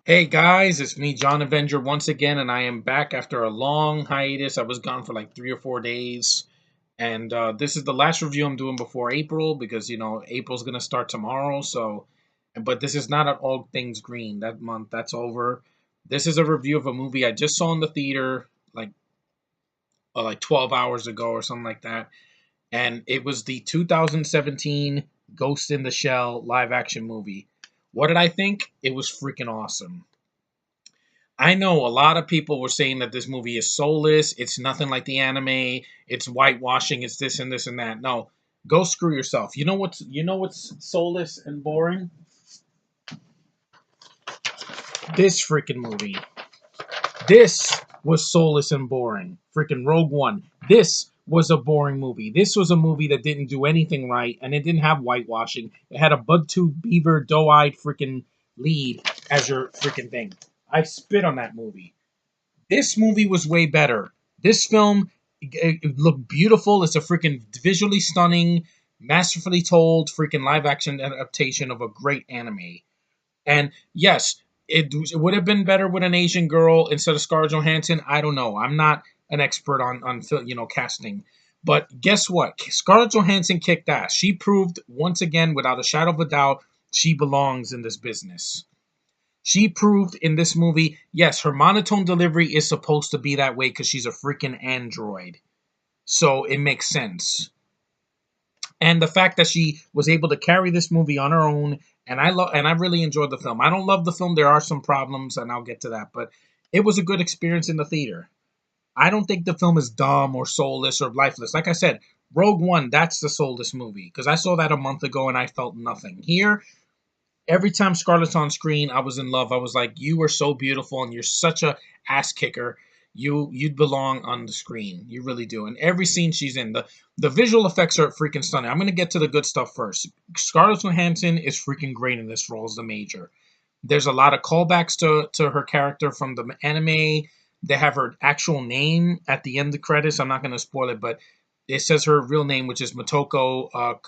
Hey guys, it's me, John Avenger, once again, and I am back after a long hiatus. I was gone for like 3 or 4 days, and this is the last review I'm doing before April because April's gonna start tomorrow. But this is not at All Things Green. That month, that's over. This is a review of a movie I just saw in the theater like 12 hours ago or something like that, and it was the 2017 Ghost in the Shell live action movie. What did I think? It was freaking awesome. I know a lot of people were saying that this movie is soulless. It's nothing like the anime. It's whitewashing. It's this and this and that. No, go screw yourself. You know what's soulless and boring? This freaking movie. This was soulless and boring. Freaking Rogue One. This was a boring movie. This was a movie that didn't do anything right, and it didn't have whitewashing. It had a bug-tooth beaver, doe-eyed freaking lead as your freaking thing. I spit on that movie. This movie was way better. This film it looked beautiful. It's a freaking visually stunning, masterfully told freaking live action adaptation of a great anime. And yes, it would have been better with an Asian girl instead of Scarlett Johansson. I don't know. I'm not an expert on casting. But guess what? Scarlett Johansson kicked ass. She proved once again, without a shadow of a doubt, she belongs in this business. She proved in this movie, yes, her monotone delivery is supposed to be that way because she's a freaking android. So it makes sense. And the fact that she was able to carry this movie on her own, and I really enjoyed the film. I don't love the film. There are some problems, and I'll get to that, but it was a good experience in the theater. I don't think the film is dumb or soulless or lifeless. Like I said, Rogue One, that's the soulless movie because I saw that a month ago and I felt nothing. Here, every time Scarlett's on screen, I was in love. I was like, "You are so beautiful, and you're such a ass kicker. You'd belong on the screen. You really do." And every scene she's in, the visual effects are freaking stunning. I'm gonna get to the good stuff first. Scarlett Johansson is freaking great in this role as the Major. There's a lot of callbacks to her character from the anime. They have her actual name at the end of the credits. I'm not gonna spoil it, but it says her real name, which is Motoko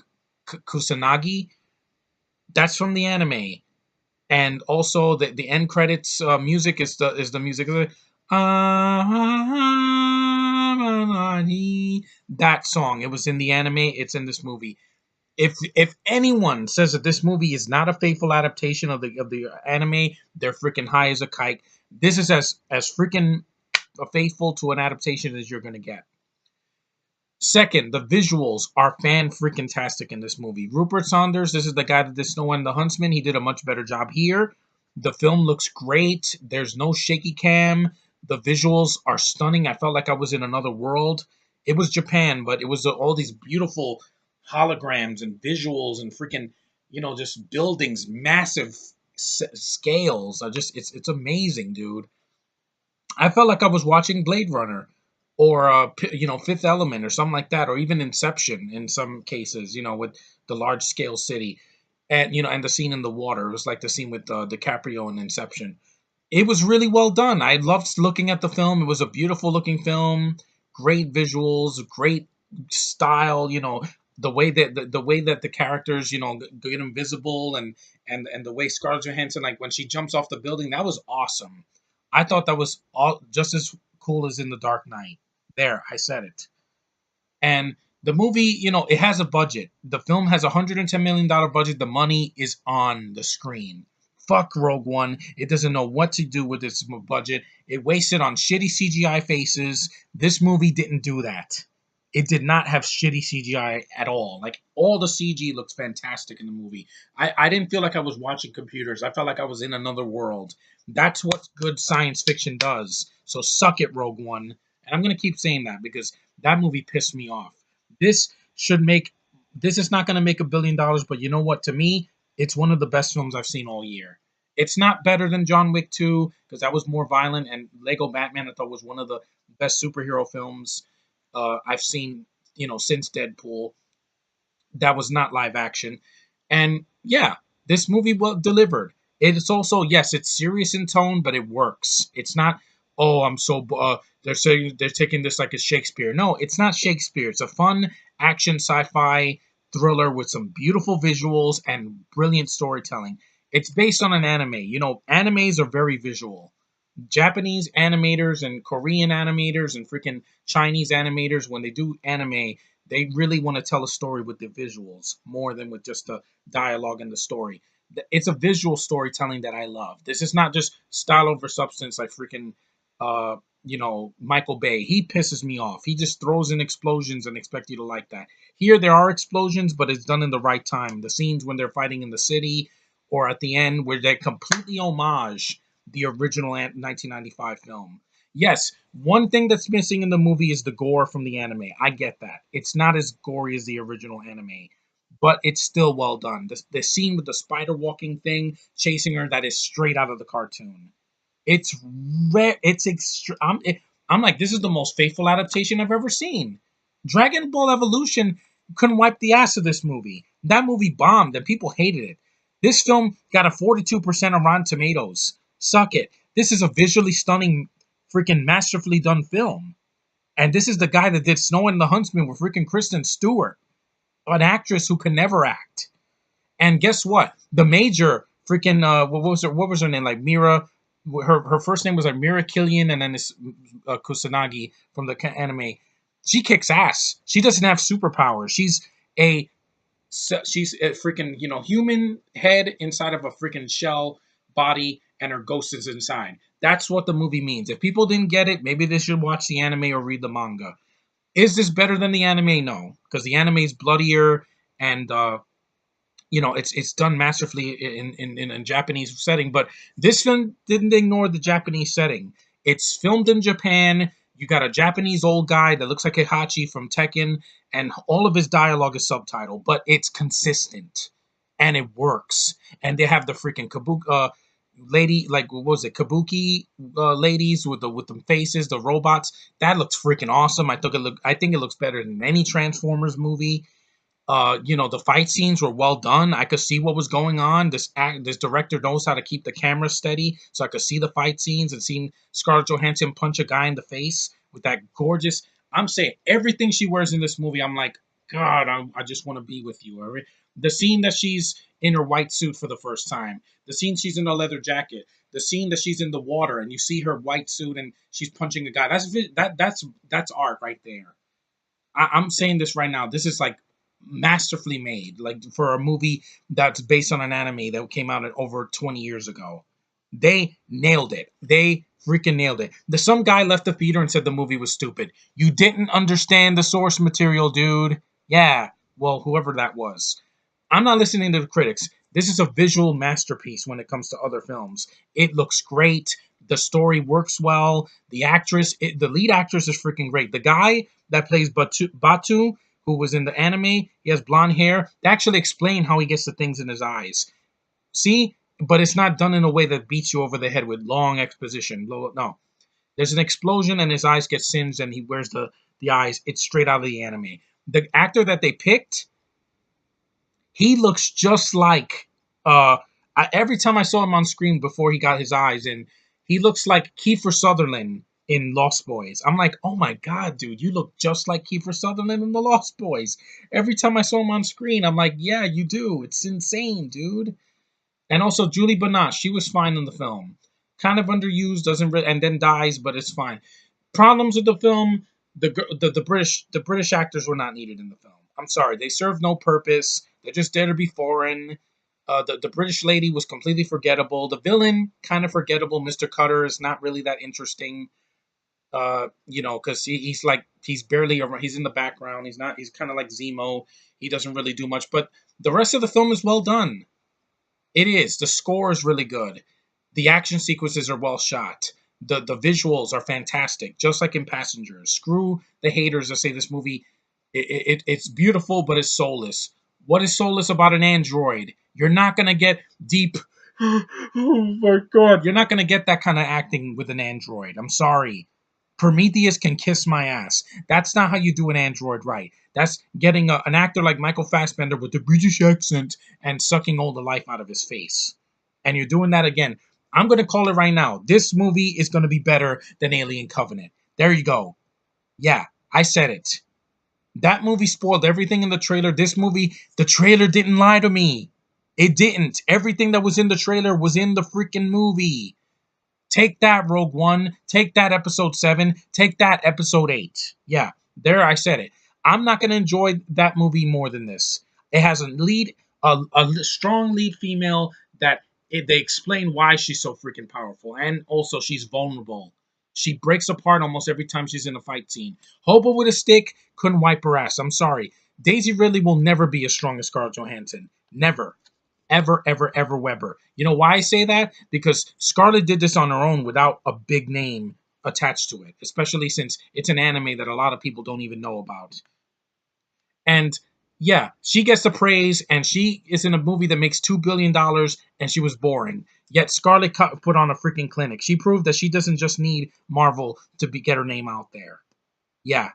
Kusanagi. That's from the anime, and also the end credits music is the music of the that song. It was in the anime. It's in this movie. If anyone says that this movie is not a faithful adaptation of the anime, they're freaking high as a kite. This is as freaking faithful to an adaptation as you're gonna get. Second, the visuals are fan freaking tastic in this movie. Rupert Saunders, this is the guy that did Snow and the Huntsman. He did a much better job here. The film looks great. There's no shaky cam. The visuals are stunning. I felt like I was in another world. It was Japan, but it was all these beautiful holograms and visuals and freaking, just buildings, massive scales. It's amazing, dude. I felt like I was watching Blade Runner or Fifth Element or something like that, or even Inception in some cases, with the large scale city, and the scene in the water. It was like the scene with DiCaprio in Inception. It was really well done. I loved looking at the film. It was a beautiful looking film, great visuals, great style. The way that the characters get invisible, and the way Scarlett Johansson, like when she jumps off the building, that was awesome. I thought that was all just as cool as in The Dark Knight. There, I said it. And the movie, it has a budget. The film has $110 million budget. The money is on the screen. Fuck Rogue One. It doesn't know what to do with its budget. It wasted on shitty CGI faces. This movie didn't do that. It did not have shitty CGI at all. Like, all the CG looks fantastic in the movie. I didn't feel like I was watching computers. I felt like I was in another world. That's what good science fiction does. So suck it, Rogue One. And I'm going to keep saying that because that movie pissed me off. This should make. This is not going to make $1 billion, but you know what? To me, it's one of the best films I've seen all year. It's not better than John Wick 2 because that was more violent, and Lego Batman I thought was one of the best superhero films I've seen, since Deadpool. That was not live action, and yeah, this movie well delivered. It's also, yes, it's serious in tone, but it works. It's not, oh, I'm so they're saying they're taking this like it's Shakespeare. No, it's not Shakespeare. It's a fun action sci-fi thriller with some beautiful visuals and brilliant storytelling. It's based on an anime. You know, animes are very visual. Japanese animators and Korean animators and freaking Chinese animators, when they do anime, they really want to tell a story with the visuals more than with just the dialogue and the story. It's a visual storytelling that I love. This is not just style over substance like freaking, Michael Bay. He pisses me off. He just throws in explosions and expect you to like that. Here there are explosions, but it's done in the right time. The scenes when they're fighting in the city or at the end where they completely homage the original 1995 film. Yes, one thing that's missing in the movie is the gore from the anime. I get that. It's not as gory as the original anime, but it's still well done. The scene with the spider walking thing chasing her, that is straight out of the cartoon. It's It's extra. I'm like, this is the most faithful adaptation I've ever seen. Dragon Ball Evolution couldn't wipe the ass of this movie. That movie bombed and people hated it. This film got a 42% on Rotten Tomatoes. Suck it. This is a visually stunning, freaking masterfully done film. And this is the guy that did Snow and the Huntsman with freaking Kristen Stewart, an actress who can never act. And guess what? The major freaking what was her name? Like Mira, her first name was like Mira Killian, and then this Kusanagi from the anime. She kicks ass. She doesn't have superpowers. A she's a freaking human head inside of a freaking shell body, and her ghost is inside. That's what the movie means. If people didn't get it, maybe they should watch the anime or read the manga. Is this better than the anime? No, because the anime is bloodier and it's done masterfully in a Japanese setting, but this film didn't ignore the Japanese setting. It's filmed in Japan. You got a Japanese old guy that looks like Heihachi from Tekken, and all of his dialogue is subtitled, but it's consistent and it works. And they have the freaking kabuki lady, like what was it, kabuki ladies with the faces, the robots. That looks freaking awesome. I think it looks better than any Transformers movie. The fight scenes were well done. I could see what was going on. This director knows how to keep the camera steady, so I could see the fight scenes and seeing Scarlett Johansson punch a guy in the face with that gorgeous. I'm saying everything she wears in this movie. I'm like, God, I just want to be with you. All right? The scene that she's in her white suit for the first time, the scene she's in a leather jacket, the scene that she's in the water and you see her white suit and she's punching a guy. That's art right there. I'm saying this right now. This is like masterfully made, like for a movie that's based on an anime that came out over 20 years ago. They nailed it. They freaking nailed it. Some guy left the theater and said the movie was stupid. You didn't understand the source material, dude. Yeah, well, whoever that was. I'm not listening to the critics. This is a visual masterpiece when it comes to other films. It looks great. The story works well. The lead actress is freaking great. The guy that plays Batu, who was in the anime, he has blonde hair. They actually explain how he gets the things in his eyes. See? But it's not done in a way that beats you over the head with long exposition. No. There's an explosion and his eyes get singed and he wears the eyes. It's straight out of the anime. The actor that they picked, he looks just like every time I saw him on screen before he got his eyes in, he looks like Kiefer Sutherland in Lost Boys. I'm like, oh my god, dude, you look just like Kiefer Sutherland in the Lost Boys. Every time I saw him on screen, I'm like, yeah, you do. It's insane, dude. And also Julie Benach, she was fine in the film. Kind of underused, and then dies, but it's fine. Problems with the film: the British actors were not needed in the film. I'm sorry, they serve no purpose. They're just there to be foreign. The British lady was completely forgettable. The villain kind of forgettable. Mr. Cutter is not really that interesting. Because he's barely around. He's in the background. He's not. He's kind of like Zemo. He doesn't really do much. But the rest of the film is well done. It is. The score is really good. The action sequences are well shot. The visuals are fantastic, just like in Passengers. Screw the haters that say this movie it's beautiful, but it's soulless. What is soulless about an android? You're not gonna get deep. Oh my god! You're not gonna get that kind of acting with an android. I'm sorry. Prometheus can kiss my ass. That's not how you do an android right. That's getting an actor like Michael Fassbender with the British accent and sucking all the life out of his face. And you're doing that again. I'm going to call it right now. This movie is going to be better than Alien Covenant. There you go. Yeah, I said it. That movie spoiled everything in the trailer. This movie, the trailer didn't lie to me. It didn't. Everything that was in the trailer was in the freaking movie. Take that, Rogue One. Take that, Episode 7. Take that, Episode 8. Yeah, there I said it. I'm not going to enjoy that movie more than this. It has a strong lead female that they explain why she's so freaking powerful. And also, she's vulnerable. She breaks apart almost every time she's in a fight scene. Hobo with a stick couldn't wipe her ass. I'm sorry. Daisy Ridley will never be as strong as Scarlett Johansson. Never ever, ever, ever Weber. You know why I say that? Because Scarlett did this on her own without a big name attached to it, especially since it's an anime that a lot of people don't even know about. And yeah, she gets the praise, and she is in a movie that makes $2 billion, and she was boring. Yet Scarlett put on a freaking clinic. She proved that she doesn't just need Marvel to get her name out there. Yeah,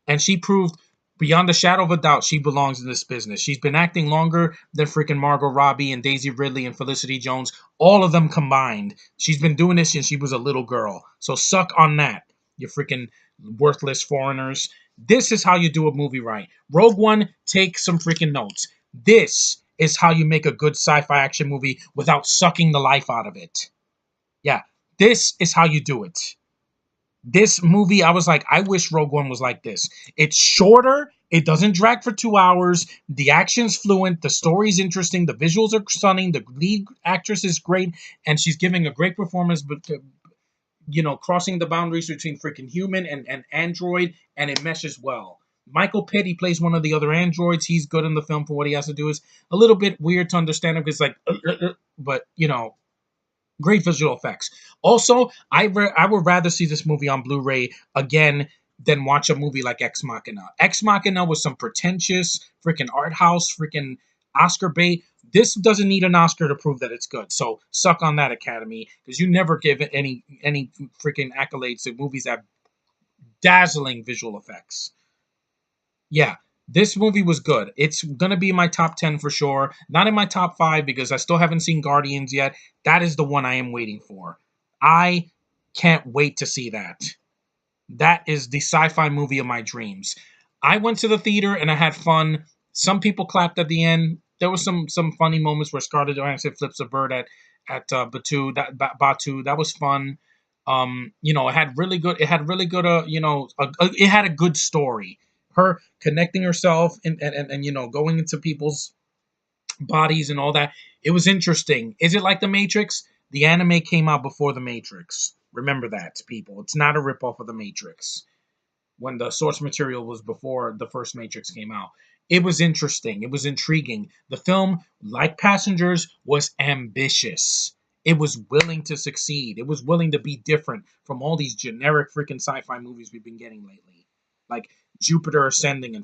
and she proved beyond a shadow of a doubt she belongs in this business. She's been acting longer than freaking Margot Robbie and Daisy Ridley and Felicity Jones, all of them combined. She's been doing this since she was a little girl. So suck on that, you freaking worthless foreigners. This is how you do a movie right. Rogue One, take some freaking notes. This is how you make a good sci-fi action movie without sucking the life out of it. Yeah, this is how you do it. This movie, I was like, I wish Rogue One was like this. It's shorter. It doesn't drag for 2 hours. The action's fluent. The story's interesting. The visuals are stunning. The lead actress is great, and she's giving a great performance. But crossing the boundaries between freaking human and android, and it meshes well. Michael Pitt, he plays one of the other androids. He's good in the film for what he has to do. Is a little bit weird to understand him because like, but great visual effects. Also, I would rather see this movie on Blu-ray again than watch a movie like Ex Machina. Ex Machina was some pretentious freaking art house, freaking Oscar bait. This doesn't need an Oscar to prove that it's good. So suck on that, Academy, because you never give any freaking accolades to movies that have dazzling visual effects. Yeah, this movie was good. It's gonna be in my top 10 for sure. Not in my top 5 because I still haven't seen Guardians yet. That is the one I am waiting for. I can't wait to see that. That is the sci-fi movie of my dreams. I went to the theater and I had fun. Some people clapped at the end. There was some funny moments where Scarlett Johansson flips a bird at Batu. That was fun. It had really good. It had really good. It had a good story. Her connecting herself and going into people's bodies and all that. It was interesting. Is it like The Matrix? The anime came out before The Matrix. Remember that, people. It's not a ripoff of The Matrix. When the source material was before the first Matrix came out. It was interesting. It was intriguing. The film, like Passengers, was ambitious. It was willing to succeed. It was willing to be different from all these generic freaking sci-fi movies we've been getting lately. Like Jupiter Ascending and